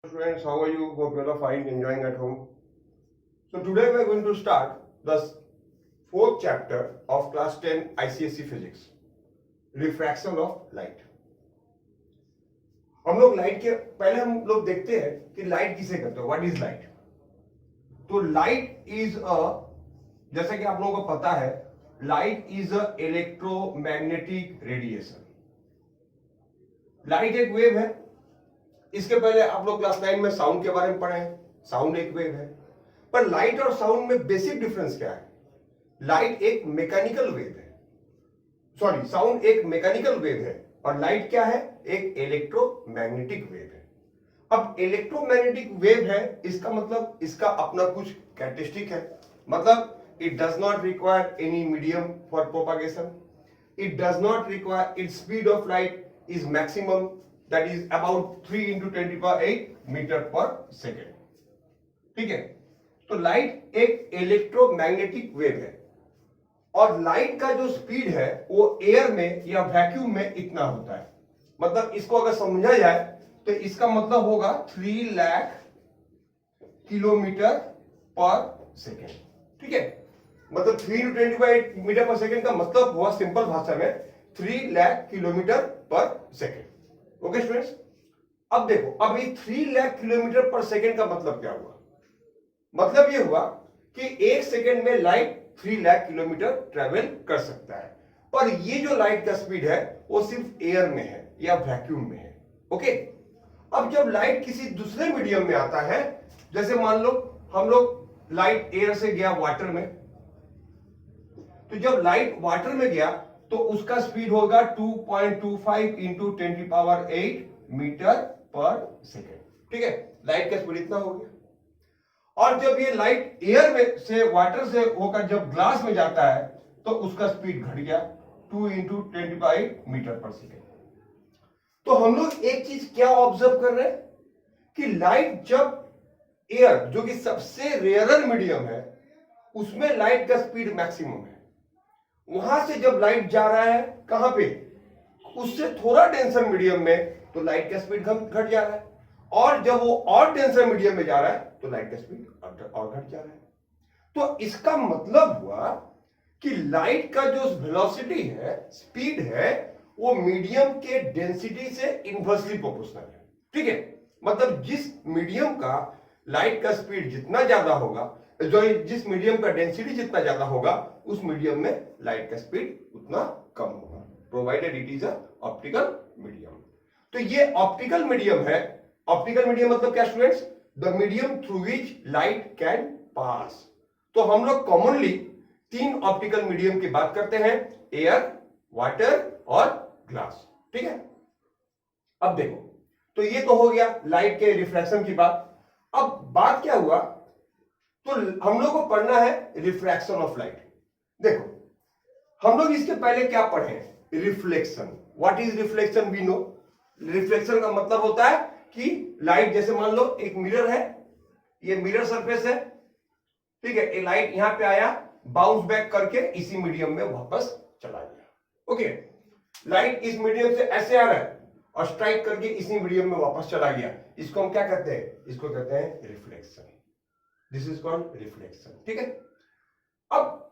Students, how are you? Hope you all are fine, enjoying at home. So today we are going to start the fourth chapter of class 10 ICSE physics, refraction of light. हम लोग light के पहले हम लोग देखते हैं कि light किसे कहते हैं, व्हाट इज लाइट। तो लाइट इज अ, जैसा कि आप लोगों को पता है, light is a electromagnetic radiation. Light एक वेव है। इसके पहले आप लोग क्लास 9 में साउंड के बारे में पढ़े हैं, साउंड एक वेव है। पर लाइट और साउंड में बेसिक डिफरेंस क्या है? लाइट एक मैकेनिकल वेव है, सॉरी साउंड एक मैकेनिकल वेव है और लाइट क्या है? एक इलेक्ट्रोमैग्नेटिक वेव है। अब इलेक्ट्रोमैग्नेटिक वेव है, इसका मतलब इसका अपना कुछ कैरेक्टरिस्टिक है। मतलब it does not require any medium for propagation, it does not require, its speed of light is maximum, that is about 3 × 10⁸ metre per second. ठीक है, तो लाइट एक इलेक्ट्रोमैग्नेटिक वेव है और लाइट का जो स्पीड है वो एयर में या वैक्यूम में इतना होता है। मतलब इसको अगर समझा जाए तो इसका मतलब होगा 3 लाख किलोमीटर पर सेकेंड। ठीक है, मतलब 3 × 10⁸ मीटर पर सेकेंड का मतलब हुआ सिंपल भाषा में 3 लाख किलोमीटर पर सेकेंड। ओके स्टूडेंट्स, अब देखो, अब ये 3 लाख किलोमीटर पर सेकेंड का मतलब क्या हुआ? मतलब ये हुआ कि एक सेकेंड में लाइट 3 लाख किलोमीटर ट्रेवल कर सकता है। पर ये जो लाइट का स्पीड है वो सिर्फ एयर में है या वैक्यूम में है। ओके, अब जब लाइट किसी दूसरे मीडियम में आता है, जैसे मान लो हम लोग लाइट एयर से गया वाटर में, तो जब लाइट वाटर में गया तो उसका स्पीड होगा 2.25 × 10⁸ मीटर पर सेकेंड। ठीक है, लाइट का स्पीड इतना हो गया। और जब ये लाइट एयर में से वाटर से होकर जब ग्लास में जाता है तो उसका स्पीड घट गया 2 × 10⁵ मीटर पर सेकेंड। तो हम लोग एक चीज क्या ऑब्जर्व कर रहे हैं कि लाइट जब एयर, जो कि सबसे रेयरर मीडियम है, उसमें लाइट का स्पीड मैक्सिमम है। वहां से जब लाइट जा रहा है कहां पे? उससे थोड़ा डेंसर मीडियम में, तो लाइट का स्पीड घट जा रहा है। और जब वो और डेंसर मीडियम में जा रहा है तो लाइट का स्पीड और घट जा रहा है। तो इसका मतलब हुआ कि लाइट का जो वेलोसिटी है, स्पीड है, वो मीडियम के डेंसिटी से इनवर्सली प्रोपोर्शनल है। ठीक है, मतलब जिस मीडियम का लाइट का स्पीड जितना ज्यादा होगा, जो जिस मीडियम का डेंसिटी जितना ज्यादा होगा, उस मीडियम में लाइट का स्पीड उतना कम होगा, provided it is a optical medium. तो ये ऑप्टिकल मीडियम है। ऑप्टिकल मीडियम मतलब क्या students? The medium through which light can pass. तो हम लोग कॉमनली 3 ऑप्टिकल मीडियम की बात करते हैं, एयर, वाटर और ग्लास। ठीक है, अब देखो, तो ये तो हो गया लाइट के रिफ्रैक्शन की बात। अब बात क्या हुआ, तो हम लोग को पढ़ना है रिफ्रैक्शन ऑफ लाइट। देखो, हम लोग इसके पहले क्या पढ़े हैं? Reflection. What is reflection? We know. Reflection का मतलब होता है कि लाइट, जैसे मान लो एक मिरर है, ये मिरर सरफेस है, ठीक है, ये लाइट यहां पे आया, बाउंस बैक करके इसी मीडियम में वापस चला गया। ओके, लाइट इस मीडियम से ऐसे आ रहा है और स्ट्राइक करके इसी मीडियम में वापस चला गया। इसको हम क्या कहते हैं? इसको कहते हैं reflection. This is called reflection. ठीक है, अब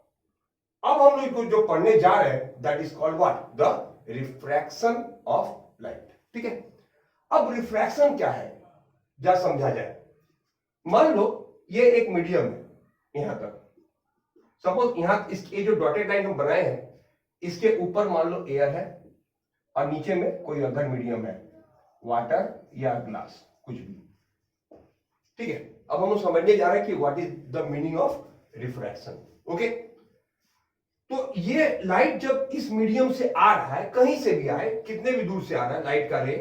हम लोग जो पढ़ने जा रहे हैं, that is called what? The refraction of light. ठीक है, अब रिफ्रैक्शन क्या है जरा समझा जाए। मान लो ये एक मीडियम है, यहां तक, सपोज यहां इसके जो डॉटेड लाइन हम बनाए हैं, इसके ऊपर मान लो एयर है और नीचे में कोई अदर मीडियम है, वाटर या ग्लास, कुछ भी। ठीक है, अब हम लोग समझने जा रहे हैं कि what is the meaning of refraction. Okay, तो ये लाइट जब इस मीडियम से आ रहा है, कहीं से भी आए, कितने भी दूर से आ रहा है लाइट का रे,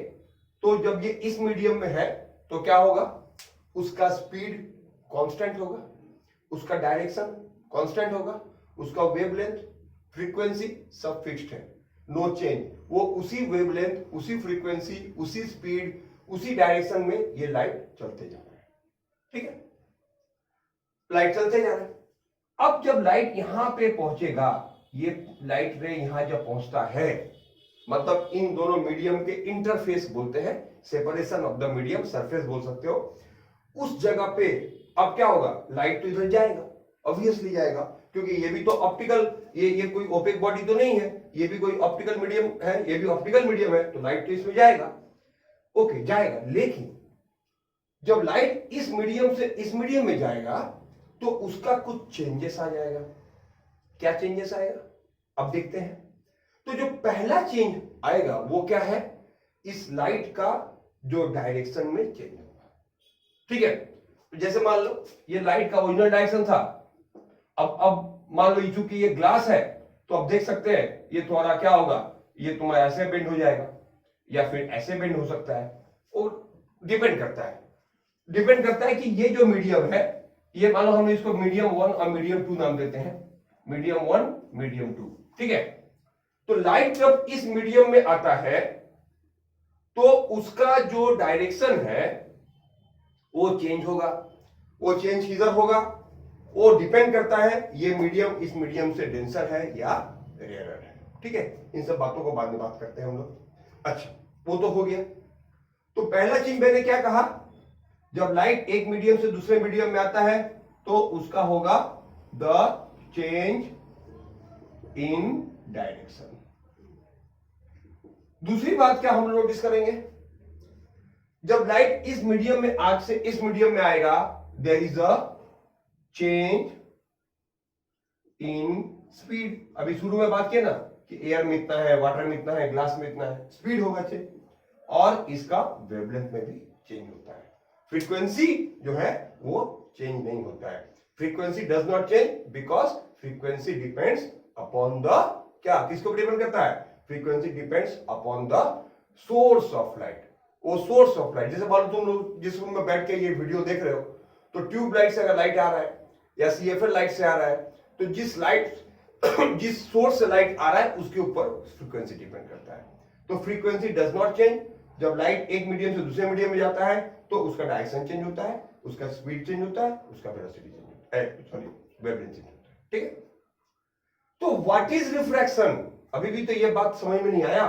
तो जब ये इस मीडियम में है तो क्या होगा? उसका स्पीड कांस्टेंट होगा, उसका डायरेक्शन कांस्टेंट होगा, उसका वेवलेंथ, फ्रीक्वेंसी सब फिक्स्ड है, नो चेंज। वो उसी वेवलेंथ, उसी फ्रीक्वेंसी, उसी स्पीड, उसी डायरेक्शन में ये लाइट चलते जा रहा है। ठीक है, लाइट चलते जा रहा है। अब जब लाइट यहां पे पहुंचेगा, ये लाइट रे यहां जब पहुंचता है, मतलब इन दोनों मीडियम के इंटरफेस बोलते हैं, separation of the medium, surface बोल सकते हो। उस जगह पे अब क्या होगा, लाइट तो इधर जाएगा, ऑब्वियसली जाएगा, क्योंकि ये भी तो ऑप्टिकल, ये कोई ओपेक बॉडी तो नहीं है, ये भी कोई ऑप्टिकल मीडियम है, ये भी ऑप्टिकल मीडियम है, तो लाइट तो इसमें जाएगा। ओके, जाएगा, लेकिन जब लाइट इस मीडियम से इस मीडियम में जाएगा तो उसका कुछ चेंजेस आ जाएगा। क्या चेंजेस आएगा, अब देखते हैं। तो जो पहला चेंज आएगा वो क्या है, इस लाइट का जो डायरेक्शन में चेंज होगा। ठीक है, तो जैसे मान लो ये लाइट का ओरिजिनल डायरेक्शन था, अब मान लो चूंकि ये ग्लास है, तो अब देख सकते हैं ये थोड़ा क्या होगा, ये तुम्हारा ऐसे बेंड हो जाएगा या फिर ऐसे बेंड हो सकता है, और डिपेंड करता है कि ये जो मीडियम है, ये मानो हम इसको मीडियम 1 और मीडियम 2 नाम देते हैं, मीडियम 1 मीडियम 2। ठीक है, तो लाइट जब इस मीडियम में आता है तो उसका जो डायरेक्शन है वो चेंज होगा। वो चेंज किधर होगा, वो डिपेंड करता है ये मीडियम इस मीडियम से डेंसर है या रेयरर है। ठीक है, इन सब बातों को बाद में बात करते हैं हम लोग। अच्छा, वो तो हो गया। तो पहला चीज मैंने क्या कहा, जब लाइट एक मीडियम से दूसरे मीडियम में आता है तो उसका होगा द चेंज इन डायरेक्शन। दूसरी बात क्या हम नोटिस करेंगे, जब लाइट इस मीडियम में आग से इस मीडियम में आएगा, there is a change in speed. अभी शुरू में बात किया ना कि एयर में इतना है, वाटर में इतना है, ग्लास में इतना है, स्पीड होगा चेंज, और इसका वेवलेंथ में भी चेंज होता है। फ्रीक्वेंसी जो है वो चेंज नहीं होता है। Frequency does not change because frequency depends upon the, क्या किसको डिपेंड करता है, frequency depends upon the source of light. वो सोर्स ऑफ लाइट, जैसे मान लो तुम लोग जिस रूम में बैठ के ये वीडियो देख रहे हो, तो ट्यूब लाइट से अगर लाइट आ रहा है या सीएफएल लाइट से आ रहा है, तो जिस सोर्स से लाइट आ रहा है उसके ऊपर फ्रीक्वेंसी डिपेंड करता है। तो फ्रीक्वेंसी डज नॉट चेंज। जब लाइट एक मीडियम से दूसरे मीडियम में जाता है तो उसका डायरेक्शन चेंज होता है, उसका स्पीड चेंज होता है, उसका वेलोसिटी चेंज होता है, सॉरी वेवलेंथ चेंज होता है। ठीक है, तो व्हाट इज रिफ्रैक्शन, अभी भी तो ये बात समझ में नहीं आया।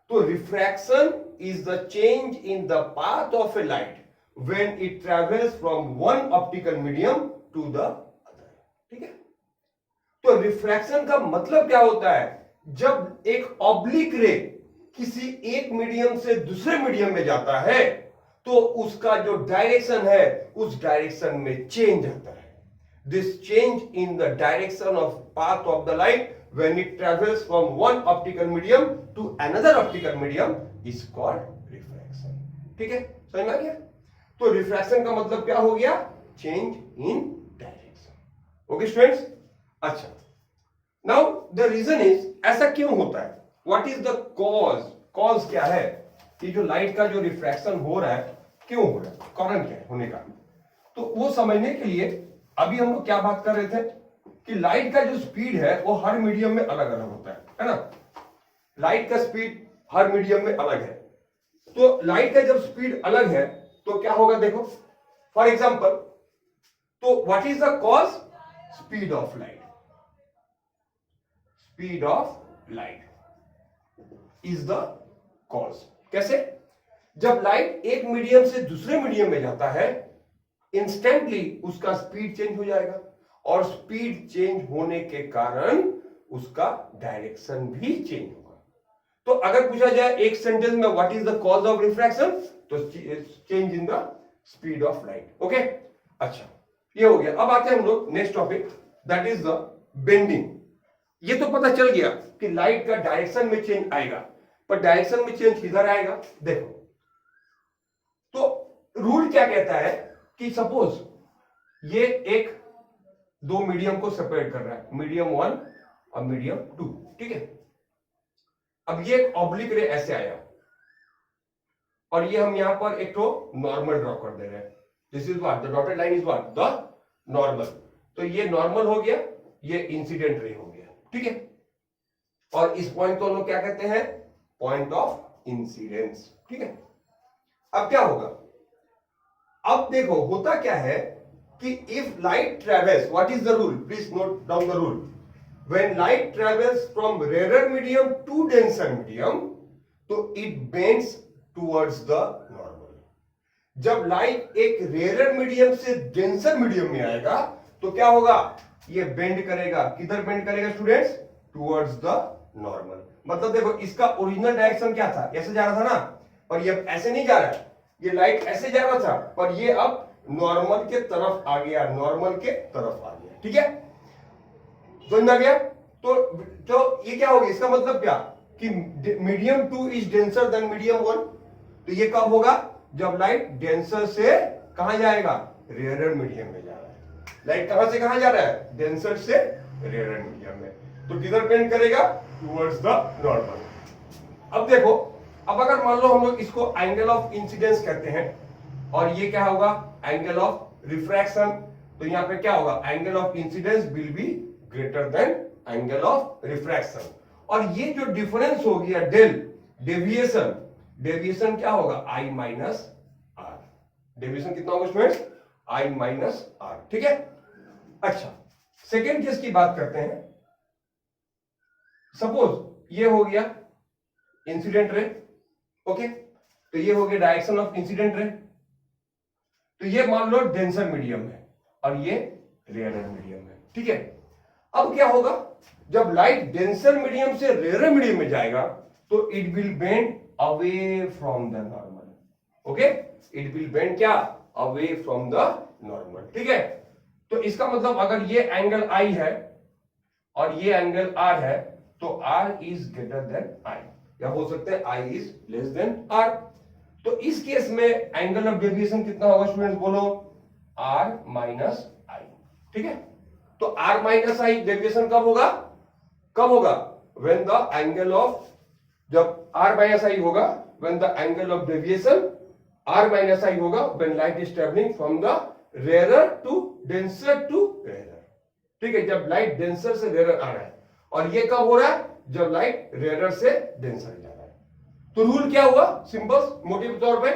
तो refraction is the change in the path of a light when it travels from one optical medium to the other. ठीक है, तो रिफ्रैक्शन का मतलब क्या होता है, जब एक ऑब्लिक रे किसी एक मीडियम से दूसरे मीडियम में जाता है तो उसका जो डायरेक्शन है उस डायरेक्शन में चेंज आता है। This change in the direction of path of the light when it travels from one optical medium to another optical medium is called refraction. ठीक है, समझ में आ गया। तो रिफ्रैक्शन का मतलब क्या हो गया, change in direction. Okay students, अच्छा नाउ द रीजन इज, ऐसा क्यों होता है, व्हाट इज द कॉज क्या है कि जो लाइट का जो रिफ्रैक्शन हो रहा है क्यों हो रहा है, कारण क्या है होने का। तो वो समझने के लिए अभी हम लोग क्या बात कर रहे थे कि लाइट का जो स्पीड है वो हर मीडियम में अलग अलग होता है ना। लाइट का स्पीड हर मीडियम में अलग है। तो लाइट का जब स्पीड अलग है तो क्या होगा, देखो फॉर एग्जांपल, तो what is the cause, speed of light. Speed of light is the cause. कैसे, जब लाइट एक मीडियम से दूसरे मीडियम में जाता है इंस्टेंटली उसका स्पीड चेंज हो जाएगा, और स्पीड चेंज होने के कारण उसका डायरेक्शन भी चेंज होगा। तो अगर पूछा जाए एक सेंटेंस में what is the cause of refraction, तो change in the speed of light. Okay, अच्छा ये हो गया। अब आते हैं हम लोग next topic, that is the bending. ये तो पता चल गया कि लाइट का डायरेक्शन में चेंज आएगा, पर डायरेक्शन में चेंज किधर आएगा, देखो तो रूल क्या कहता है कि सपोज ये एक दो मीडियम को सेपरेट कर रहा है, मीडियम 1 और मीडियम 2। ठीक है, अब ये एक ऑब्लिक रे ऐसे आया और ये हम यहां पर एक तो नॉर्मल ड्रॉ कर दे रहे हैं, this is what the dotted line is what the normal. तो ये नॉर्मल हो गया, ये इंसिडेंट रे हो गया। ठीक है, और इस पॉइंट को हम लोग क्या कहते हैं, पॉइंट ऑफ इंसिडेंस। ठीक है, अब क्या होगा, अब देखो होता क्या है कि if light travels, what is the rule, please note down the rule, when light travels from rare medium to denser medium तो it bends towards the normal. जब लाइट एक रेयर मीडियम से डेंसर मीडियम में आएगा तो क्या होगा, ये बेंड करेगा। किधर बेंड करेगा स्टूडेंट्स, टुवर्ड्स द नॉर्मल। मतलब देखो इसका ओरिजिनल डायरेक्शन क्या था, ऐसे जा रहा था ना, पर ये अब ऐसे नहीं जा रहा है, ये लाइट ऐसे जा रहा था पर ये अब नॉर्मल के तरफ आ गया, नॉर्मल के तरफ आ गया। ठीक है, समझ में आ गया। तो ये क्या होगा, इसका मतलब क्या कि medium 2 is denser then medium 1। तो ये कब होगा, जब लाइट डेंसर से कहां जाएगा, रेयर मीडियम में जा रहा है। लाइट कहां से कहां जा रहा है, डेंसर से रेयर मीडियम में, तो किधर बेंड करेगा, टुवर्ड्स द नॉर्मल। अब देखो, अब अगर मान लो हम लोग इसको एंगल ऑफ इंसिडेंस कहते हैं और ये क्या होगा, एंगल ऑफ रिफ्रैक्शन, तो यहां पे क्या होगा, angle of incidence will be greater than angle of refraction. और ये जो डिफरेंस हो गया डेल, डेविएशन, डेविएशन क्या होगा, आई माइनस आर। डेविएशन कितना होगा स्टूडेंट्स, आई माइनस आर। ठीक है, अच्छा सेकेंड केस की बात करते हैं। सपोज ये हो गया इंसिडेंट रे, ओके, तो ये हो गया डायरेक्शन ऑफ इंसिडेंट रे। तो ये मान लो डेंसर मीडियम है और ये रेयर मीडियम है। ठीक है, अब क्या होगा, जब लाइट डेंसर मीडियम से रेयर मीडियम में जाएगा तो it will bend away from the normal. Okay, it will bend क्या, अवे फ्रॉम द नॉर्मल। ठीक है, तो इसका मतलब अगर ये एंगल आई है और ये एंगल आर है तो r is greater than i, या बोल सकते हैं i is less than r. तो इस केस में एंगल ऑफ डेविएशन कितना होगा स्टूडेंट्स, बोलो, आर माइनस आई। ठीक है, तो आर माइनस आई डेविएशन कब होगा, कब होगा, व्हेन द एंगल ऑफ, जब आर माइनस आई होगा when the angle of deviation r minus i होगा when light is travelling from the rare to denser to rare. ठीक है, जब लाइट डेंसर से रेयर आ रहा है, और ये कब हो रहा है, जब लाइट रेयर से डेंसर जा रहा है। तो रूल क्या हुआ, सिंपल मोटिव तौर पे,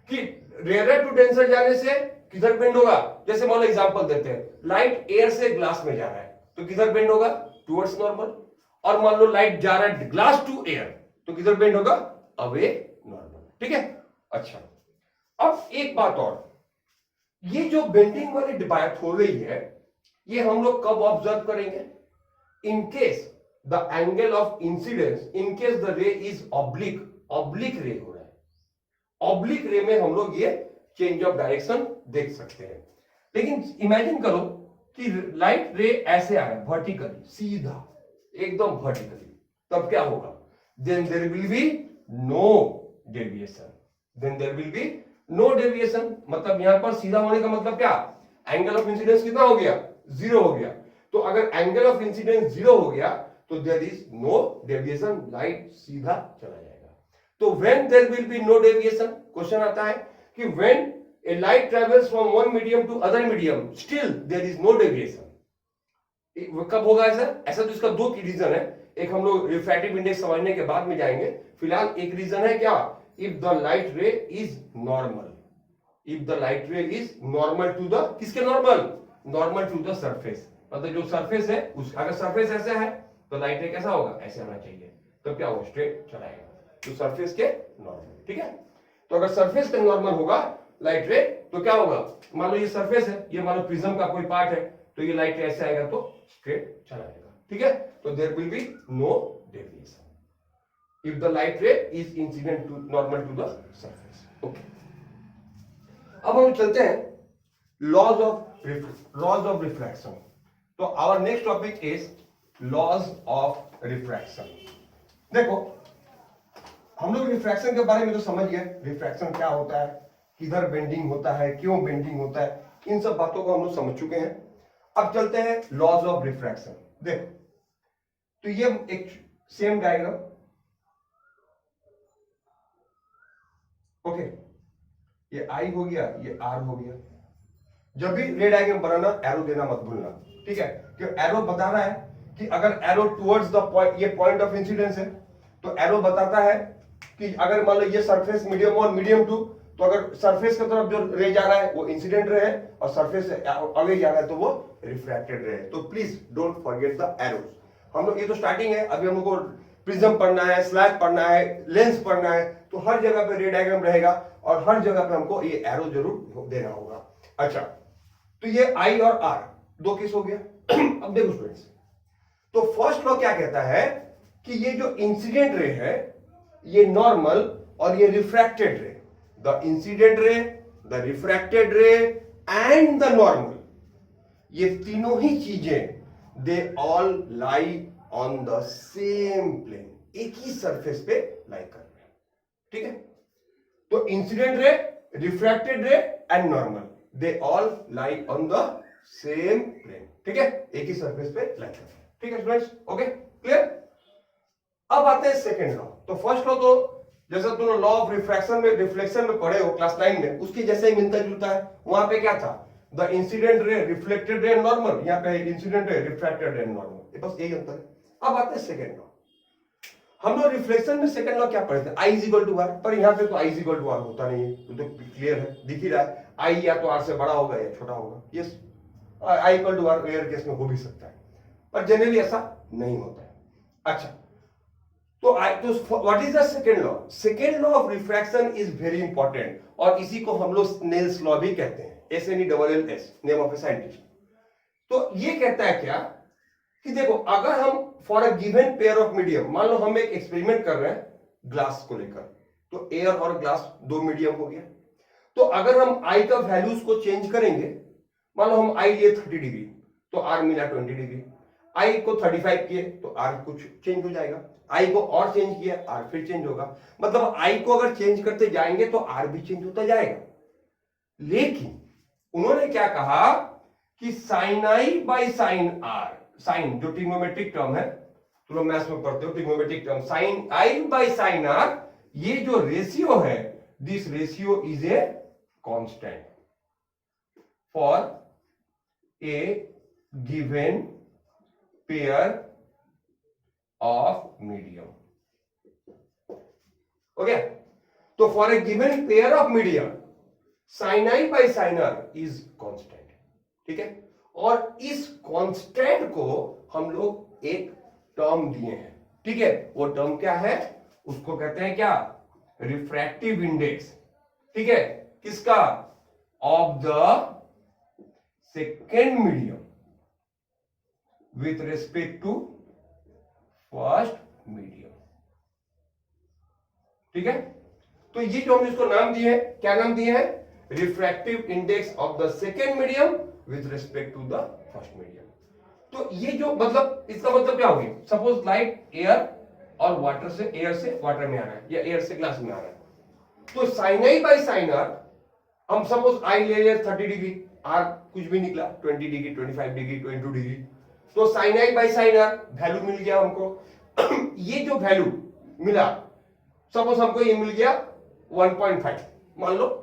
कि रेयर टू डेंसर जाने से किधर बेंड होगा। जैसे मान लो एग्जांपल देते हैं, लाइट एयर से ग्लास में जा रहा है तो किधर बेंड होगा, टुवर्ड्स नॉर्मल। और मान लो लाइट जा रहा है ग्लास टू एयर तो किधर बेंड होगा, अवे नॉर्मल। ठीक है, अच्छा अब एक बात और, ये जो बेंडिंग वाली बात हो रही है ये हम लोग कब ऑब्जर्व करेंगे, in case the angle of incidence, in case the रे इज ऑब्लिक, ऑब्लिक रे हो रहा है, ऑब्लिक रे में हम लोग ये चेंज ऑफ डायरेक्शन देख सकते हैं। लेकिन इमेजिन करो कि लाइट रे ऐसे आ रहा है वर्टिकली, सीधा एकदम वर्टिकली, तब क्या होगा, then there will be no deviation, then there will be no deviation. मतलब यहां पर सीधा होने का मतलब क्या, एंगल ऑफ इंसिडेंस कितना हो गया, जीरो हो गया। तो अगर एंगल ऑफ इंसिडेंस जीरो हो गया तो there is no deviation, light सीधा चला जाएगा। तो when there will be no deviation, question आता है कि when a light travels from one medium to other medium still there is no deviation, कब होगा ऐसा। ऐसा तो इसका दो रीजन है, एक हम लोग रिफ्रैक्टिव इंडेक्स समझने के बाद में जाएंगे। फिलहाल एक रीजन है क्या, if the light ray is normal, if the light ray is normal to the, किसके normal, normal to the surface. मतलब जो सरफेस है उस, अगर सरफेस ऐसा है तो लाइट रे कैसा होगा, ऐसे आना चाहिए, तो क्या होगा, स्ट्रेट चलाएगा, तो सरफेस के नॉर्मल। ठीक है, तो अगर सरफेस का नॉर्मल होगा लाइट रे तो क्या होगा, मान लो ये सरफेस है, ये मान लो प्रिज्म का कोई पार्ट है, तो ये लाइट रे ऐसे आएगा तो स्ट्रेट चलाएगा। ठीक है, तो there will be no deviation if the light ray is incident to normal to the surface. Okay, अब हम चलते हैं लॉज ऑफ रिफ्रैक्शन। तो our next topic is laws of refraction. देखो हम लोग रिफ्रैक्शन के बारे में तो समझ गए, रिफ्रैक्शन क्या होता है, किधर बेंडिंग होता है, क्यों बेंडिंग होता है, इन सब बातों को हम लोग समझ चुके हैं। अब चलते हैं लॉज ऑफ रिफ्रैक्शन। देखो तो ये एक सेम डायग्राम, ओके, ये आई हो गया, ये आर हो गया। जब भी रे डायग्राम बनाना एरो देना मत भूलना, ठीक है, क्योंकि एरो बता रहा है कि अगर एरो टुवर्ड्स द पॉइंट, ये पॉइंट ऑफ इंसिडेंस है, तो एरो बताता है कि अगर मान लो ये सरफेस मीडियम 1 मीडियम 2, तो अगर सरफेस की तरफ जो रे जा रहा है वो इंसिडेंट रे है और सरफेस से अवे जा रहा है तो वो रिफ्रैक्टेड रे है। तो please don't forget the arrows. हम लोग, ये तो स्टार्टिंग है, अभी हम लोग को प्रिज्म पढ़ना है, स्लैब पढ़ना है, लेंस पढ़ना है, तो हर जगह पे रे डायग्राम रहेगा और हर जगह पे हमको ये एरो जरूर देना होगा। अच्छा, तो ये आई और आर दो केस हो गया। अब देखो स्टूडेंट्स, तो फर्स्ट लॉ क्या कहता है कि ये जो इंसिडेंट रे है, ये नॉर्मल और ये refracted ray, the incident ray, the refracted ray and the normal, ये तीनों ही चीजें they all lie on the same plane, एक ही सरफेस पे लाई कर रहे हैं। ठीक है, तो incident ray, refracted ray and normal, they all lie on the same plane. ठीक है, एक ही सरफेस पे लाई कर रहे हैं। ठीक है स्टूडेंट्स, ओके क्लियर। अब आते हैं सेकेंड लॉ। तो फर्स्ट लॉ तो जैसा तुम लॉ ऑफ रिफ्लेक्शन में पढ़े हो क्लास 9 में, उसके जैसे ही मिलता जुलता है। वहां पे क्या था, द इंसिडेंट रे, रिफ्लेक्टेड रे, नॉर्मल, यहाँ पे इंसिडेंट रे, रिफ्रैक्टेड रे, नॉर्मल, बस यही अंतर है। अब आते हैं सेकेंड लॉ। हम लोग रिफ्लेक्शन में सेकेंड लॉ क्या पढ़े थे, आई इज इक्वल टू आर, पर यहाँ पे तो आई इज इक्वल टू आर होता नहीं है, तो क्लियर है, दिख ही रहा है, आई या तो आर से बड़ा होगा या छोटा होगा। Yes, i equal to r rare case में हो भी सकता है, पर जनरली ऐसा नहीं होता है। अच्छा, तो what is the second law? Second law of refraction is very important, और इसी को हम लोग स्नेल्स लॉ भी कहते हैं, SNELLS, name of a scientist. तो ये कहता है क्या कि देखो, अगर हम for a given pair of medium, मान लो हम एक एक्सपेरिमेंट कर रहे हैं ग्लास को लेकर, तो एयर और ग्लास दो मीडियम हो गया। तो अगर हम आई का वैल्यूज को चेंज करेंगे, मान लो हम आई लिए 30 डिग्री, तो आर मिला 20 डिग्री, आई को 35 किए तो आर कुछ चेंज हो जाएगा, आई को और चेंज किया आर फिर चेंज होगा। मतलब आई को अगर चेंज करते जाएंगे तो आर भी चेंज होता जाएगा। लेकिन उन्होंने क्या कहा कि sine i by sine r, sine जो ट्रिग्नोमेट्रिक टर्म है, तुम लोग मैथ्स में पढ़ते हो trigonometric term, sine i by sine r, ये जो रेशियो है, this ratio is a constant for a given pair of medium. Okay, तो for a given pair of medium sine i by sine r is constant. ठीक है, और इस constant को हम लोग एक टर्म दिए हैं। ठीक है, वो टर्म क्या है, उसको कहते हैं क्या, रिफ्रैक्टिव इंडेक्स। ठीक है, किसका, of the second medium with respect to first medium. ठीक है, तो ये जो हम इसको नाम दिए हैं, क्या नाम दिए हैं, refractive index of the second medium with respect to the first medium. तो ये जो मतलब, इसका मतलब क्या हो गया, सपोज लाइट एयर और वाटर से, एयर से वाटर में आ रहा है या एयर से ग्लास में आ रहा है, तो sine i by sine r, हम सपोज आई ले लिया 30 डिग्री, आर कुछ भी निकला 20 डिग्री, 25 डिग्री, 22 डिग्री, तो sine i by sine r value मिल गया हमको। ये जो वैल्यू मिला, सपोज हमको ये मिल गया 1.5, मान लो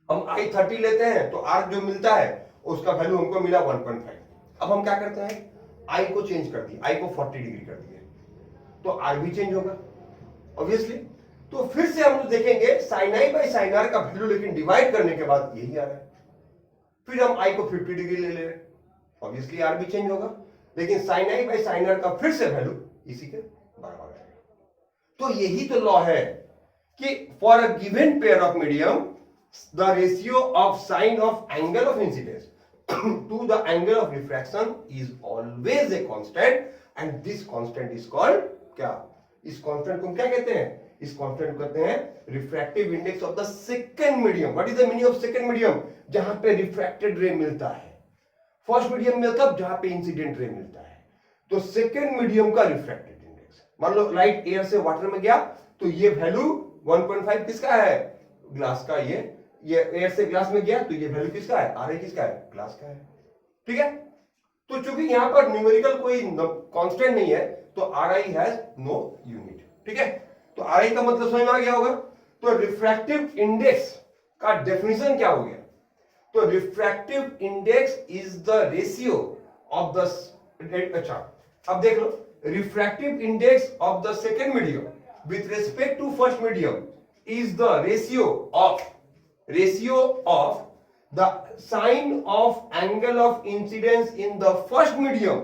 हम आई 30 लेते हैं तो आर जो मिलता है उसका वैल्यू हमको मिला 1.5। अब हम क्या करते हैं, आई को चेंज कर दिया, आई को 40 डिग्री कर दिया, तो आर भी चेंज होगा ऑब्वियसली। तो फिर से हम लोग देखेंगे sine i by sine r का वैल्यू, लेकिन डिवाइड करने के बाद यही आ रहा है। फिर हम आई को 50 डिग्री ले रहे हैं, ऑब्वियसली आर भी चेंज होगा, लेकिन sine i by sine r का फिर से वैल्यू इसी के बराबर आएगा। तो यही तो लॉ है कि for a given pair of medium the ratio of sine of angle of incidence to the angle of refraction is always a constant and this constant is called क्या, इस constant को क्या कहते हैं, इस constant को कहते हैं refractive index of the second medium। what is the meaning of second medium? जहां पे refracted ray मिलता है, first medium में तब जहां पे incident ray मिलता है। तो second medium का refracted index, मान लो लाइट एयर से वाटर में गया तो ये वैल्यू 1.5 किसका है, ग्लास का, ये एयर से ग्लास में गया तो ये वैल्यू किसका है, आर किसका है, ग्लास का है। ठीक है, तो चूंकि यहां पर न्यूमेरिकल कोई कांस्टेंट नहीं है तो R I has no unit. ठीक है, तो आर आई का मतलब समझ में आ गया होगा। तो रिफ्रैक्टिव इंडेक्स का डेफिनेशन क्या हो गया, तो refractive index is the ratio of the, अच्छा अब देख लो, refractive index of the second medium with respect to first medium is the ratio of the sine of angle of incidence in the first medium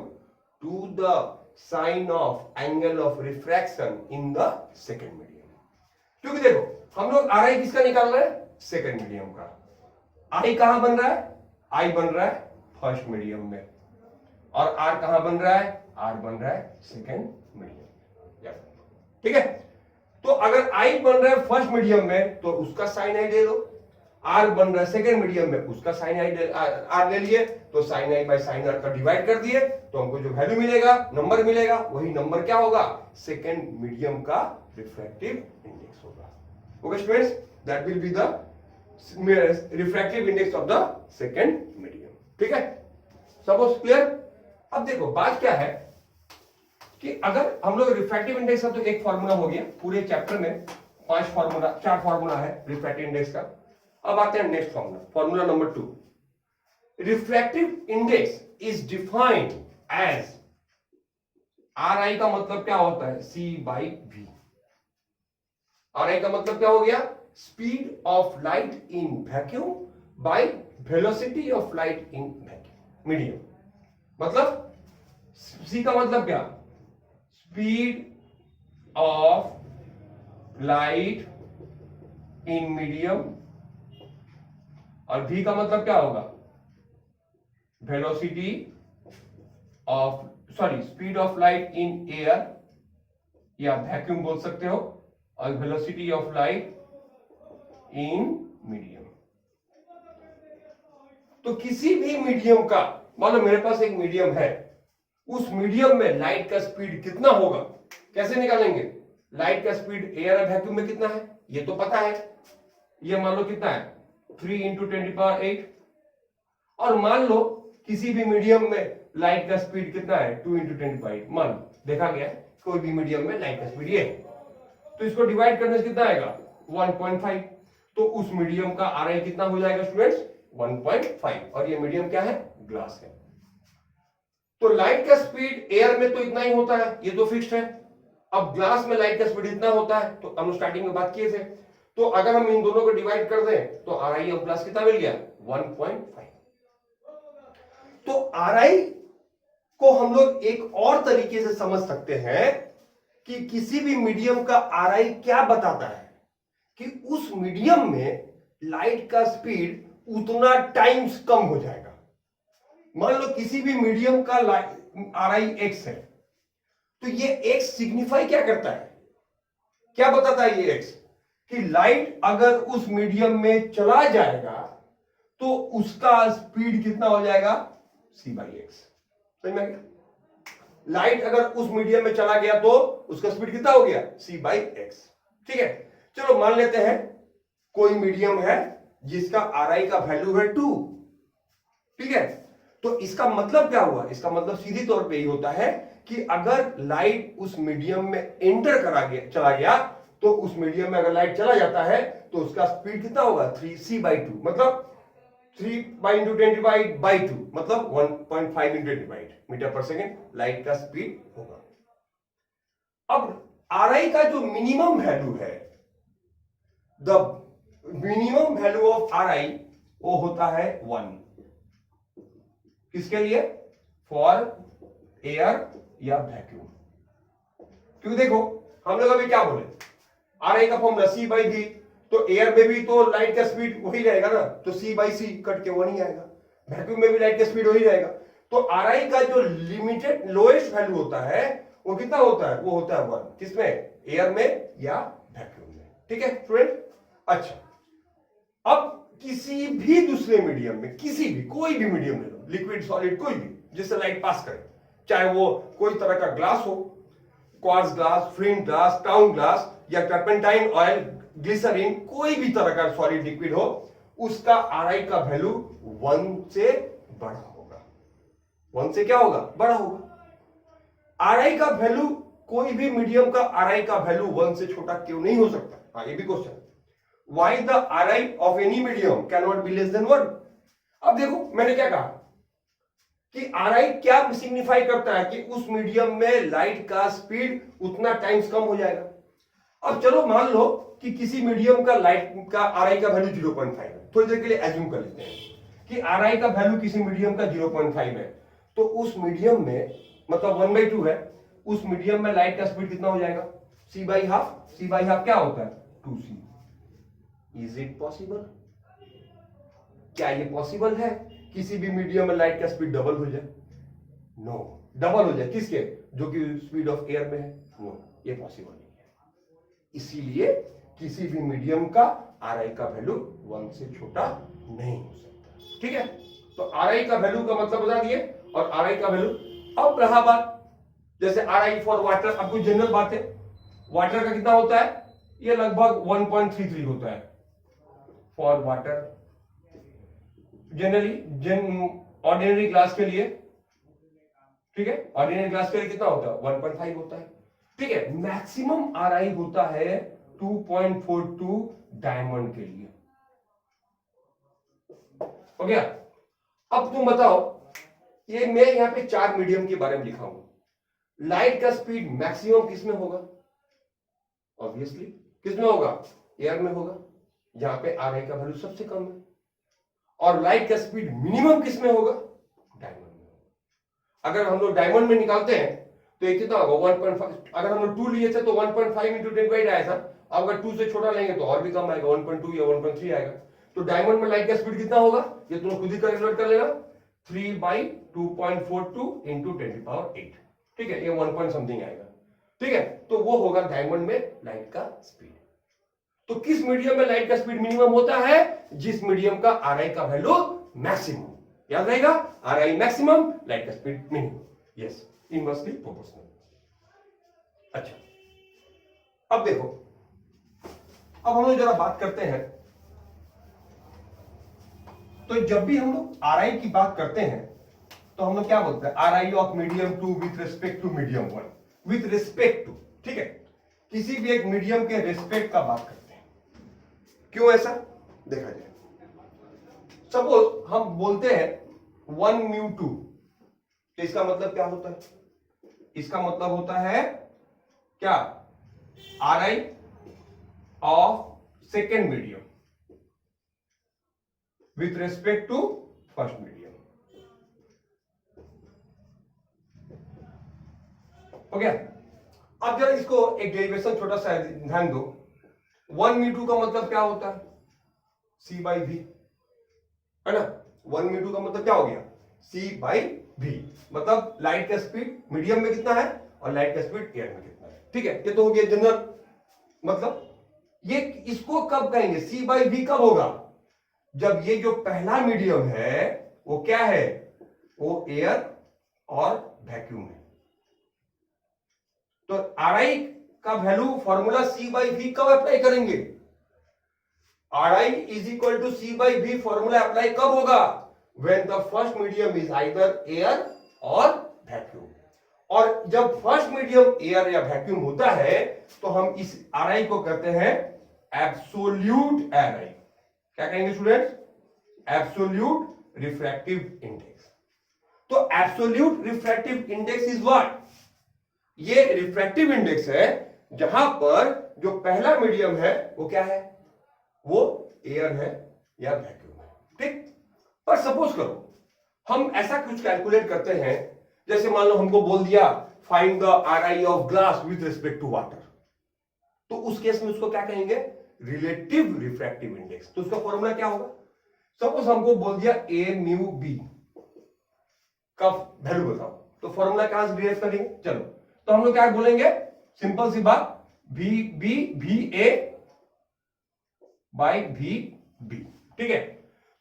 to the sine of angle of refraction in the second medium. क्योंकि देखो हम लोग are आई किसका निकाल रहे हैं, second medium का। आई कहां बन रहा है, आई बन रहा है फर्स्ट मीडियम में, और आर कहां बन रहा है, आर बन रहा है सेकेंड मीडियम। ठीक है, तो अगर आई बन रहा है फर्स्ट मीडियम में तो उसका साइन आई दे दो, आर बन रहा है सेकेंड मीडियम में उसका साइन आई आर ले लिए, तो sine i by sine r का डिवाइड कर दिए, तो हमको जो वैल्यू मिलेगा, नंबर मिलेगा, वही नंबर क्या होगा, सेकेंड मीडियम का रिफ्रैक्टिव इंडेक्स होगा। Okay students, that will be the refractive index of the second medium. ठीक है, सपोज क्लियर। अब देखो बात क्या है कि अगर हम लोग रिफ्रैक्टिव इंडेक्स का, तो एक फार्मूला हो गया, पूरे चैप्टर में 4 फार्मूला है रिफ्रैक्टिव इंडेक्स का। अब आते हैं next formula, formula number 2। Refractive index is defined as, R I का मतलब क्या होता है, C by V. R I का मतलब क्या हो गया, speed of light in vacuum by velocity of light in vacuum medium. मतलब सी का मतलब क्या, speed of light in medium, और v का मतलब क्या होगा, velocity of, sorry, speed of light in air या वैक्यूम बोल सकते हो, और velocity of light in medium. तो किसी भी मीडियम का, मान लो मेरे पास एक मीडियम है, उस मीडियम में लाइट का स्पीड कितना होगा, कैसे निकालेंगे, लाइट का स्पीड एयर और वैक्यूम में कितना है ये तो पता है, ये मान लो कितना है 3 × 10⁸, और मान लो किसी भी मीडियम में लाइट का स्पीड कितना है 2 × 10⁸, मान देखा गया कोई भी मीडियम में लाइट का स्पीड ये, तो इसको डिवाइड करने से कितना आएगा 1.5, तो उस मीडियम का आर आई कितना हो जाएगा स्टूडेंट्स 1.5, और ये मीडियम क्या है, ग्लास है। तो लाइट का स्पीड एयर में तो इतना ही होता है, ये तो फिक्स्ड है। अब ग्लास में लाइट का स्पीड इतना होता है, तो हम स्टार्टिंग में बात किए थे, तो अगर हम इन दोनों को डिवाइड कर दें तो आर आई ऑफ ग्लास कितना मिल गया 1.5। तो आर आई को हम लोग एक और तरीके से समझ सकते हैं कि किसी भी मीडियम का आर आई क्या बताता है कि उस मीडियम में लाइट का स्पीड उतना टाइम्स कम हो जाएगा। मान लो किसी भी मीडियम का आर आई एक्स है, तो ये एक्स सिग्निफाई क्या करता है, क्या बताता है ये एक्स, कि लाइट अगर उस मीडियम में चला जाएगा तो उसका स्पीड कितना हो जाएगा c बाई एक्स। समझ में आ गया, लाइट अगर उस मीडियम में चला गया तो उसका स्पीड कितना हो गया c बाई एक्स। ठीक है, चलो मान लेते हैं कोई मीडियम है जिसका आर आई का वैल्यू है 2। ठीक है, तो इसका मतलब क्या हुआ, इसका मतलब सीधी तौर पे ही होता है कि अगर लाइट उस मीडियम में एंटर चला गया, तो उस मीडियम में अगर लाइट चला जाता है तो उसका स्पीड कितना होगा 3c/2, मतलब 3 × 10⁻², मतलब 1.5 × 10⁻, मीटर पर सेकेंड लाइट का स्पीड होगा। अब आर आई का जो मिनिमम वैल्यू है, the minimum value of are आई, वो होता है 1। किसके लिए, फॉर एयर या वैक्यूम। क्योंकि देखो हम लोग अभी क्या बोले, आर आई का फॉर्मूला c/v, तो एयर में भी तो लाइट का स्पीड वही रहेगा ना, तो c/c कट के 1 ही आएगा, वैक्यूम में भी लाइट का स्पीड वही रहेगा। तो आर आई का जो लिमिटेड लोएस्ट वैल्यू होता है वो कितना होता है, वो होता है 1। किसमें, एयर में या वैक्यूम में। ठीक है स्टूडेंट, अच्छा अब किसी भी दूसरे मीडियम में, किसी भी कोई भी मीडियम ले लो, लिक्विड सॉलिड कोई भी, जिससे लाइट पास करे, चाहे वो कोई तरह का ग्लास हो, quartz glass, flint glass, town glass, या टर्पेंटाइन ऑयल, ग्लिसरीन, कोई भी तरह का सॉलिड लिक्विड हो, उसका आर आई का वैल्यू 1 से बड़ा होगा। 1 से क्या होगा, बड़ा होगा। आर आई का वैल्यू, कोई भी मीडियम का आर आई का वैल्यू 1 से छोटा क्यों नहीं हो सकता, हाँ ये भी question. Why the Ri of any medium cannot be less than 1? अब देखो मैंने क्या कहा कि Ri क्या सिग्निफाई करता है कि उस मीडियम में लाइट का स्पीड उतना टाइम्स कम हो जाएगा। अब चलो मान लो कि किसी मीडियम का लाइट का Ri का वैल्यू 0.5 है, थोड़ी देर के लिए एज्यूम कर लेते हैं कि Ri का वैल्यू किसी मीडियम का 0.5 है, तो उस मीडियम में मतलब 1/2 है, उस मीडियम में लाइट का स्पीड कितना हो जाएगा? c by half. c by half क्या होता है? 2c। Is it possible? क्या ये पॉसिबल है किसी भी मीडियम में लाइट का स्पीड डबल हो जाए? नो। डबल हो जाए किसके? जो कि स्पीड ऑफ एयर में है? नो, ये पॉसिबल नहीं है। इसीलिए किसी भी मीडियम का आर का वैल्यू 1 से छोटा नहीं हो सकता। ठीक है, तो आर का वैल्यू का मतलब बता दिए। और आर का वैल्यू, अब रहा बात जैसे आर फॉर वाटर, अब कुछ जनरल बात है। वाटर का कितना होता है? ये लगभग 1.33 होता है for water generally, ordinary glass के लिए। ठीक है, ऑर्डिनरी ग्लास के लिए कितना होता है? 1.5 होता है। ठीक है, मैक्सिमम आरआई होता है 2.42 डायमंड के लिए। हो गया? अब तुम बताओ, ये मैं यहां पे 4 मीडियम के बारे में लिखा हूं। लाइट का स्पीड मैक्सिमम किसमें होगा? ऑब्वियसली किसमें होगा? एयर में होगा, यहां पे आरआई का वैल्यू सबसे कम है। और लाइट का स्पीड मिनिमम किसमें होगा? डायमंड में। अगर हम लोग डायमंड में निकालते हैं तो ये कितना होगा? 1.5। अगर हम लोग 2 लिए थे तो 1.5 इंटू 10 आया था। अब अगर 2 से छोटा लेंगे तो और भी कम आएगा, 1.2 या 1.3 आएगा। तो डायमंड में लाइट का स्पीड कितना होगा? ये तुम खुद ही कैलकुलेट कर लेना। 3 बाई 2.42 इंटू 10⁸। ठीक है, ये 1 पॉइंट समथिंग आएगा। ठीक है, तो वो होगा डायमंड में लाइट का स्पीड। तो किस मीडियम में लाइट का स्पीड मिनिमम होता है? जिस मीडियम का आरआई का वैल्यू मैक्सिमम। याद रहेगा, आरआई मैक्सिमम, लाइट का speed minimum. Yes, inversely proportional. अच्छा, अब देखो, अब हम लोग जरा बात करते हैं। तो जब भी हम लोग आरआई की बात करते हैं तो हम लोग क्या बोलते हैं? RI of medium 2 with respect to medium 1। With respect to, ठीक है, किसी भी एक मीडियम के रिस्पेक्ट का बात करते हैं। क्यों ऐसा? देखा जाए, सपोज हम बोलते हैं 1 म्यू 2, तो इसका मतलब क्या होता है? इसका मतलब होता है क्या? RI of second medium with respect to first medium. हो गया? अब जरा इसको एक डेरिवेशन छोटा सा ध्यान दो। 1 म्यू 2 का मतलब क्या होता है? सी बाई वी, है ना? 1 म्यू 2 का मतलब क्या हो गया? सी बाई वी। मतलब लाइट का स्पीड मीडियम में कितना है और लाइट का स्पीड एयर में कितना है। ठीक है, ये तो हो गया जनरल। मतलब ये इसको कब कहेंगे? सी बाई वी कब होगा? जब ये जो पहला मीडियम है वो क्या है? वो एयर और वैक्यूम है। तो आरआई का value formula c by v कब अप्लाई करेंगे? RI is equal to c by v formula apply कब होगा? When the first medium is either air और वैक्यूम। और जब फर्स्ट मीडियम एयर या वैक्यूम होता है तो हम इस आरआई को कहते हैं एब्सोल्यूट आरआई। क्या कहेंगे स्टूडेंट्स? Absolute refractive index. तो absolute refractive index is what? ये रिफ्रैक्टिव इंडेक्स है जहां पर जो पहला मीडियम है वो क्या है? वो एयर है या वैक्यूम है। ठीक, पर सपोज करो हम ऐसा कुछ कैलकुलेट करते हैं, जैसे मान लो हमको बोल दिया find the RI of glass with respect to water, तो उस केस में उसको क्या कहेंगे? Relative refractive index. तो उसका फॉर्मूला क्या होगा? सपोज हमको बोल दिया ए म्यू बी का वैल्यू बताओ, तो फॉर्मूला कहां से डिराइव करेंगे? चलो, तो हम लोग क्या बोलेंगे? सिंपल सी बात, v b v a by v b. ठीक है,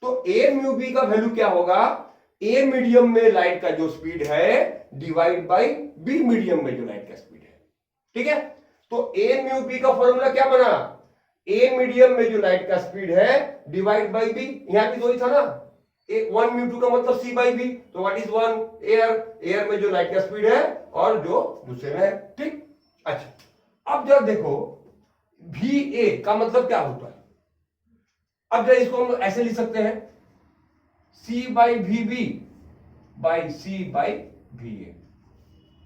तो ए म्यू बी का वैल्यू क्या होगा? ए मीडियम में लाइट का जो स्पीड है डिवाइड बाई बी मीडियम में जो लाइट का स्पीड है। ठीक है, तो ए म्यू बी का फॉर्मूला क्या बना? ए मीडियम में जो लाइट का स्पीड है डिवाइड बाई बी। यहां भी तो ही था ना, 1 म्यू 2 का मतलब सी बाई बी। तो व्हाट इज 1? एयर। एयर में जो लाइट का स्पीड है और जो दूसरे में है। ठीक, अच्छा, अब जरा देखो वी ए का मतलब क्या होता है? अब जरा इसको हम लोग ऐसे लिख सकते हैं, c by v b by c by v a.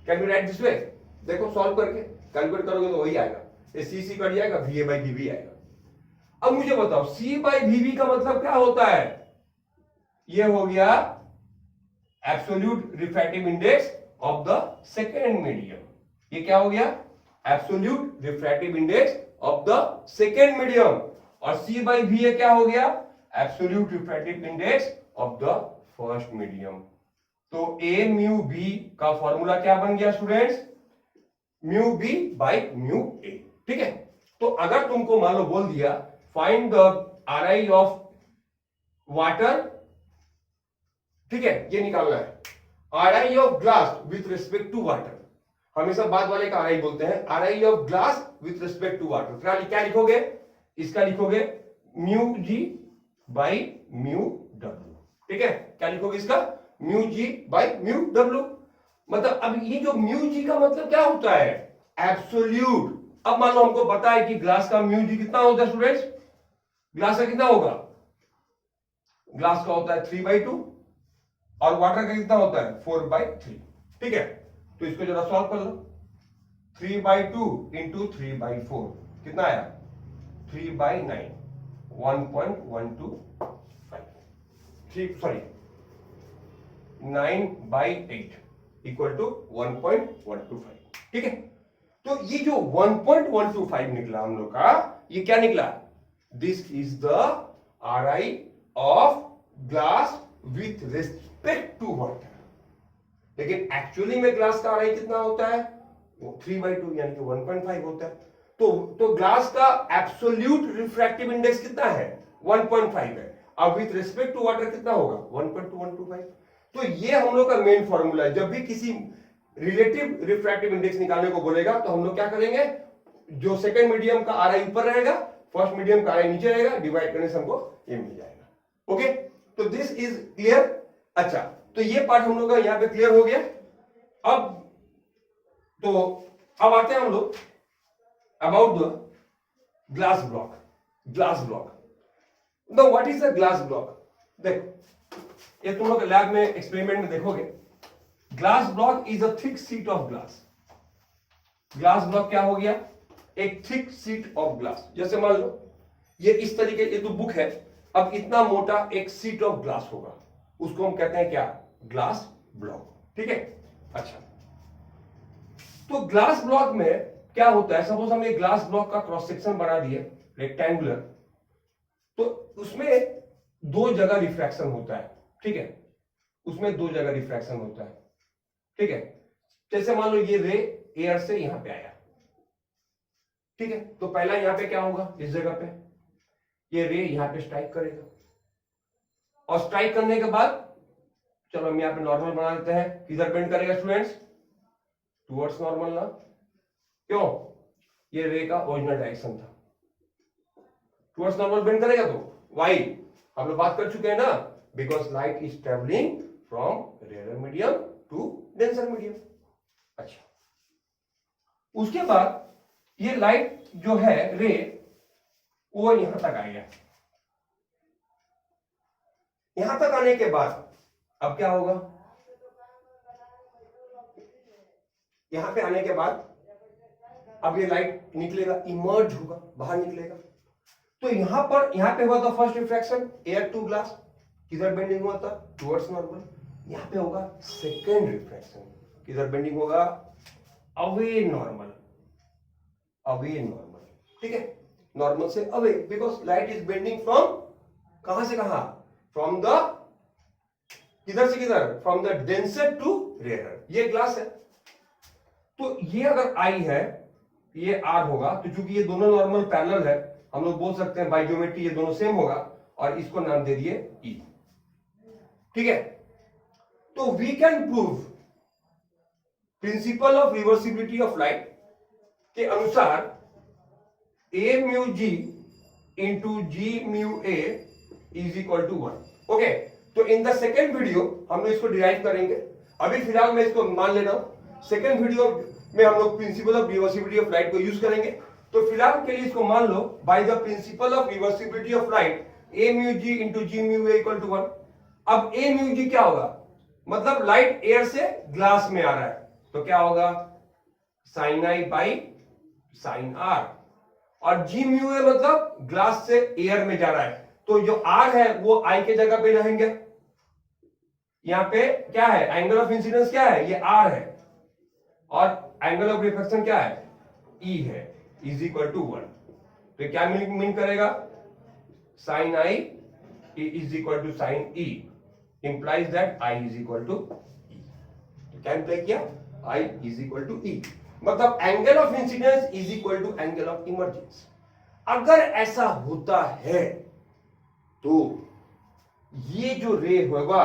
Can you write this way? देखो सॉल्व करके कैलकुलेट करोगे तो वही आएगा, ये सी सी कट जाएगा, v a by v b आएगा। अब मुझे बताओ सी बाई वी बी का मतलब क्या होता है? ये हो गया absolute refractive index of the second medium. ये क्या हो गया? Absolute refractive index of the second medium. और C बाई V ये क्या हो गया? Absolute refractive index of the first medium. तो A म्यू B का फॉर्मूला क्या बन गया students? Mu B by mu A। ठीक है, तो अगर तुमको मान लो बोल दिया find the RI of water, ठीक है, ये निकालना है, RI of glass with respect to water. हमेशा बाद वाले का RI बोलते हैं, RI of glass with respect to water. क्या लिखोगे? इसका लिखोगे mu G by mu W। ठीक है, क्या लिखोगे इसका? Mu G by mu W। मतलब अब ये जो म्यू G का मतलब क्या होता है? एब्सोल्यूट। अब मान लो हमको पता है कि ग्लास का म्यू G कितना होता है स्टूडेंट्स? ग्लास का कितना होगा? ग्लास का होता है 3/2 और वाटर का कितना होता है? 4/3। ठीक है, तो इसको जरा सॉल्व कर लो। 3/2 इंटू 3/4 कितना आया? 3/9, 1.125। 9/8 इक्वल टू 1.125। ठीक है, तो ये जो 1.125 निकला हम लोग का, ये क्या निकला? This is the RI of glass with respect to water. लेकिन एक्चुअली में ग्लास का RI कितना होता है? वो 3/2 यानी कि 1.5 होता है। तो ग्लास का एब्सोल्यूट रिफ्रैक्टिव इंडेक्स कितना है? 1.5 है। अब विथ रिस्पेक्ट टू वाटर कितना होगा? 1.2125। तो ये हम लोग का मेन फॉर्मूला है। जब भी किसी रिलेटिव रिफ्रैक्टिव इंडेक्स निकालने को बोलेगा तो हम लोग क्या करेंगे? जो सेकंड मीडियम का RI ऊपर रहेगा, फर्स्ट मीडियम का RI नीचे रहेगा, डिवाइड करने से हमको ये मिल जाएगा। ओके, तो दिस इज क्लियर। अच्छा, तो ये पार्ट हम लोग का यहां पे क्लियर हो गया। अब आते हैं हम लोग about the glass block. Glass block, the what is the glass block? देखो, ये तुम लोग लैब में एक्सपेरिमेंट में देखोगे। Glass block is a thick sheet of glass. Glass block क्या हो गया? एक थिक शीट ऑफ ग्लास। जैसे मान लो ये इस तरीके, ये तो बुक है, अब इतना मोटा एक शीट ऑफ ग्लास होगा, उसको हम कहते हैं क्या? Glass block. ठीक है, अच्छा, तो ग्लास ब्लॉक में क्या होता है? सपोज हम एक ग्लास ब्लॉक का क्रॉस सेक्शन बना दिए रेक्टेंगुलर, तो उसमें दो जगह रिफ्रैक्शन होता है। ठीक है, उसमें दो जगह रिफ्रैक्शन होता है। ठीक है, जैसे मान लो ये रे एयर से यहां पे आया। ठीक है, तो पहला यहां पे क्या होगा? इस जगह पे ये रे यहां पे स्ट्राइक करेगा, और स्ट्राइक करने के बाद चलो हम यहां पे नॉर्मल बना देते हैं। किधर बेंड करेगा स्टूडेंट्स? टुवर्ड्स नॉर्मल ना। क्यों? ये रे का ओरिजिनल डायरेक्शन था, टुवर्ड्स नॉर्मल बेंड करेगा। तो वाई हम लोग बात कर चुके हैं ना, because light is travelling from rare medium to denser medium. अच्छा, उसके बाद ये लाइट जो है रे वो यहां तक आ गया। यहां तक आने के बाद अब क्या होगा? यहां पे आने के बाद अब ये लाइट निकलेगा, इमर्ज होगा, बाहर निकलेगा। तो यहां पे हुआ था first refraction, air to glass, किधर बेंडिंग हुआ था? Towards normal. यहां पे होगा सेकेंड रिफ्रैक्शन, किधर बेंडिंग होगा? Away normal, away normal. ठीक है, नॉर्मल से away, because light is bending from कहां से कहां? फ्रॉम द किधर से किधर? From the denser to rare. ये ग्लास है, तो ये अगर आई है, ये आर होगा। तो चूंकि ये दोनों नॉर्मल पैरेलल है, हम लोग बोल सकते हैं बाय ज्योमेट्री ये दोनों सेम होगा, और इसको नाम दे दिए ई। ठीक है, तो we can prove principle of reversibility of light के अनुसार a mu g into g mu a is equal to 1। Okay, तो इन द सेकेंड वीडियो हम लोग इसको डिराइव करेंगे। अभी फिलहाल मैं इसको मान ले रहा हूं, सेकेंड वीडियो में हम लोग principle of reversibility of light को यूज करेंगे। तो फिलहाल के लिए इसको मान लो by the principle of reversibility of light a mu g into g mu a equal to 1। अब ए म्यू जी क्या होगा? मतलब लाइट एयर से ग्लास में आ रहा है, तो क्या होगा? Sine i by sine r. और जी म्यू ए मतलब ग्लास से एयर में जा रहा है, तो जो आर है वो आई के जगह पे रहेंगे। यहां पे क्या है? एंगल ऑफ इंसिडेंस क्या है? ये आर है, और एंगल ऑफ रिफ्रैक्शन क्या है, ई है, इज इक्वल टू 1। तो क्या मीन करेगा, sine i is equal to sine e, implies that i is equal to e. तो क्या इंप्लाई किया, i is equal to e, मतलब angle of incidence is equal to angle of emergence. अगर ऐसा होता है तो ये जो रे होगा,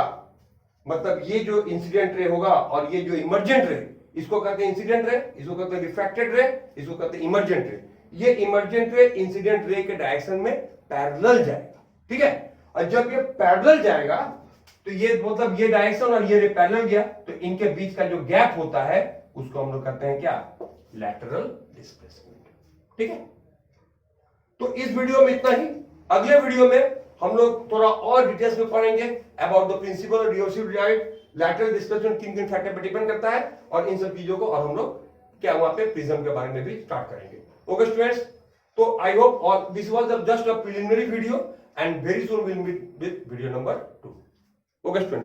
मतलब ये जो इंसिडेंट रे होगा और ये जो इमर्जेंट रे, इसको कहते हैं इंसिडेंट रे, इसको कहते हैं रिफ्रैक्टेड रे, इसको कहते हैं इमर्जेंट रे। ये इमर्जेंट रे इंसिडेंट रे के डायरेक्शन में पैरेलल जाएगा, ठीक है। और जब ये पैरेलल जाएगा तो ये मतलब ये डायरेक्शन और ये रे पैरेलल गया, तो इनके बीच का जो गैप होता है उसको हम लोग कहते हैं क्या, लैटरल डिस्प्लेसमेंट, ठीक है। तो इस वीडियो में इतना ही। अगले वीडियो में हम लोग थोड़ा और डिटेल्स में पढ़ेंगे about the principle of reversible lateral displacement किन किन फैक्टर पर डिपेंड करता है और इन सब चीजों को, और हम लोग क्या वहां पे प्रिज्म के बारे में भी स्टार्ट करेंगे। ओके स्टूडेंट्स, तो I hope all this was just a preliminary video and very soon will meet with video number 2। Okay students.